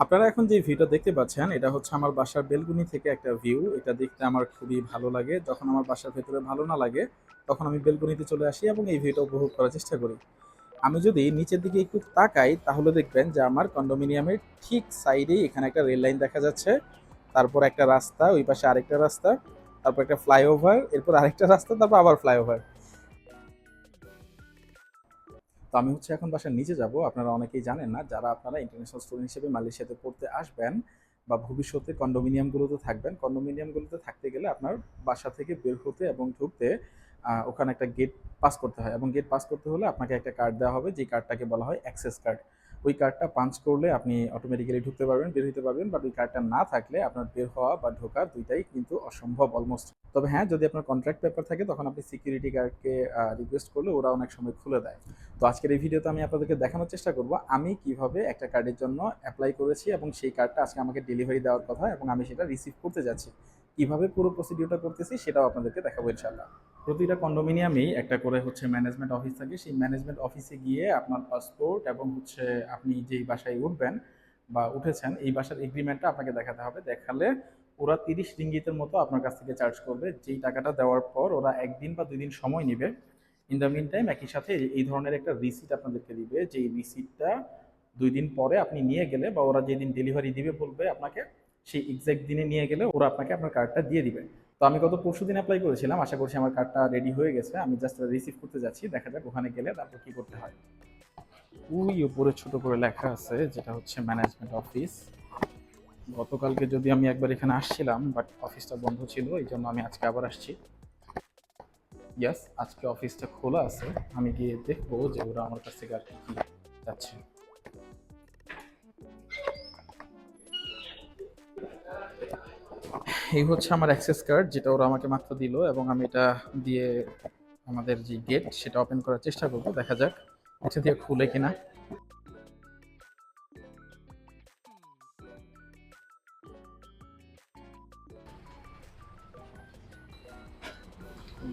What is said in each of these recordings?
আপনারা এখন যে ভিউটা দেখতে পাচ্ছেন এটা হচ্ছে আমার বাসার বেলকনি থেকে একটা ভিউ। এটা দেখতে আমার খুবই ভালো লাগে। যখন আমার বাসার ভেতরে ভালো না লাগে তখন আমি বেলকনিতে চলে আসি এবং এই ভিউটা উপভোগ করার চেষ্টা করি। আমি যদি নিচের দিকে একটু তাকাই তাহলে দেখবেন যে আমার কন্ডোমিনিয়ামের ঠিক সাইডেই এখানে একটা রেল লাইন দেখা যাচ্ছে। তারপর একটা রাস্তা, ওই পাশে আরেকটা রাস্তা, তারপর একটা ফ্লাইওভার, এরপর আরেকটা রাস্তা, তারপর আবার ফ্লাইওভার। তো আমি হচ্ছে এখন বাসার নিচে যাব। আপনারা অনেকেই জানেন না, যারা আপনারা ইন্টারন্যাশনাল স্টুডেন্ট হিসেবে মালয়েশিয়াতে পড়তে আসবেন বা ভবিষ্যতে কন্ডোমিনিয়ামগুলোতে থাকবেন, কন্ডোমিনিয়ামগুলোতে থাকতে গেলে আপনার বাসা থেকে বের হতে এবং ঢুকতে ওখানে একটা গেট পাস করতে হয়, এবং গেট পাস করতে হলে আপনাকে একটা কার্ড দেওয়া হবে, যে কার্ডটাকে বলা হয় অ্যাক্সেস কার্ড। ওই কার্ডটা পাঞ্চ করলে আপনি অটোমেটিক্যালি ঢুকতে পারবেন, বের হতে পারবেন, বাট ওই কার্ডটা না থাকলে আপনার বের হওয়া বা ঢোকা দুইটাই কিন্তু অসম্ভব অলমোস্ট। তবে হ্যাঁ, যদি আপনার কন্ট্রাক্ট পেপার থাকে তখন আপনি সিকিউরিটি গার্ডকে রিকোয়েস্ট করলে ওরা অনেক সময় খুলে দেয়। তো আজকের এই ভিডিওতে আমি আপনাদেরকে দেখানোর চেষ্টা করব আমি কিভাবে একটা কার্ডের জন্য অ্যাপ্লাই করেছি এবং সেই কার্ডটা আজকে আমাকে ডেলিভারি দেওয়ার কথা এবং আমি সেটা রিসিভ করতে যাচ্ছি। কিভাবে পুরো প্রসিডিওরটা করতেছি সেটাও আপনাদেরকে দেখাবো ইনশাআল্লাহ। প্রতিটা কন্ডোমিনিয়ামেই একটা করে হচ্ছে ম্যানেজমেন্ট অফিস থাকে। সেই ম্যানেজমেন্ট অফিসে গিয়ে আপনার পাসপোর্ট এবং হচ্ছে আপনি যেই বাসায় উঠবেন বা উঠেছেন এই বাসার এগ্রিমেন্টটা আপনাকে দেখাতে হবে। দেখালে ওরা 30 রিঙ্গিতের মতো আপনার কাছ থেকে চার্জ করবে, যেই টাকাটা দেওয়ার পর ওরা 1 দিন বা 2 দিন সময় নেবে। ইন দ্য মিন টাইম একই সাথে এই ধরনের একটা রিসিট আপনাদেরকে দিবে, যেই রিসিটটা 2 দিন পরে আপনি নিয়ে গেলে বা ওরা যেদিন ডেলিভারি দিবে বলবে আপনাকে, সেই এক্সাক্ট দিনে নিয়ে গেলে ওরা আপনাকে আপনার কার্ডটা দিয়ে দিবে। তো আমি গত পরশুদিন অ্যাপ্লাই করেছিলাম, আশা করছি আমার কার্ডটা রেডি হয়ে গেছে। আমি জাস্ট রিসিভ করতে যাচ্ছি, দেখা যাক ওখানে গেলে তারপর কি করতে হয়। ওই উপরে ছোট করে লেখা আছে যেটা হচ্ছে ম্যানেজমেন্ট অফিস। গতকালকে যদি আমি একবার এখানে আসছিলাম, বাট অফিসটা বন্ধ ছিল, এই জন্য আমি আজকে আবার আসছি। ইয়াস, আজকে অফিসটা খোলা আছে। আমি গিয়ে দেখবো যে ওরা আমার কাছ থেকে আর কি কি যাচ্ছে। এই হচ্ছে আমার অ্যাক্সেস কার্ড, যেটা ওরা আমাকে মাত্র দিল, এবং আমি এটা দিয়ে আমাদের যে গেট সেটা ওপেন করার চেষ্টা করবো। দেখা যাক এটা দিয়ে খুলে কিনা।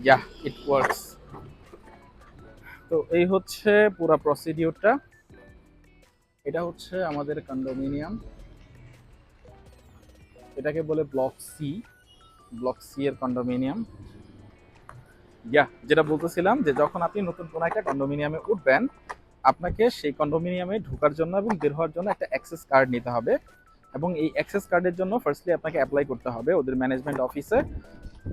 ইয়া, ইট ওয়ার্কস। তো এই হচ্ছে পুরো প্রসিডিওরটা। এটা হচ্ছে আমাদের কন্ডোমিনিয়াম, এটাকে বলে ব্লক সি। ব্লক সি এর কন্ডোমিনিয়াম। ইয়া, যেটা বলতেছিলাম যে যখন আপনি নতুন কোনো একটা কন্ডোমিনিয়ামে উঠবেন, আপনাকে সেই কন্ডোমিনিয়ামে ঢোকার জন্য এবং বের হওয়ার জন্য একটা অ্যাক্সেস কার্ড নিতে হবে, এবং এই অ্যাক্সেস কার্ডের জন্য ফার্স্টলি আপনাকে অ্যাপ্লাই করতে হবে ওদের ম্যানেজমেন্ট অফিসে।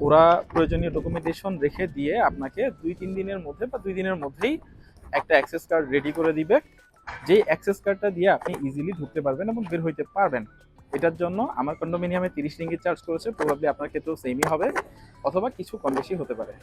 ওরা প্রয়োজনীয় ডকুমেন্টেশন রেখে দিয়ে আপনাকে 2-3 দিনের মধ্যে বা 2 দিনের মধ্যেই একটা অ্যাক্সেস কার্ড রেডি করে দিবে, যেই অ্যাক্সেস কার্ডটা দিয়ে আপনি ইজিলি ঢুকতে পারবেন এবং বের হইতে পারবেন। এটার জন্য আমার কন্ডোমিনিয়ামে 30 রিঙ্গিত চার্জ করেছে, প্রবাবলি আপনার ক্ষেত্রেও সেমই হবে, অথবা কিছু কম বেশি হতে পারে।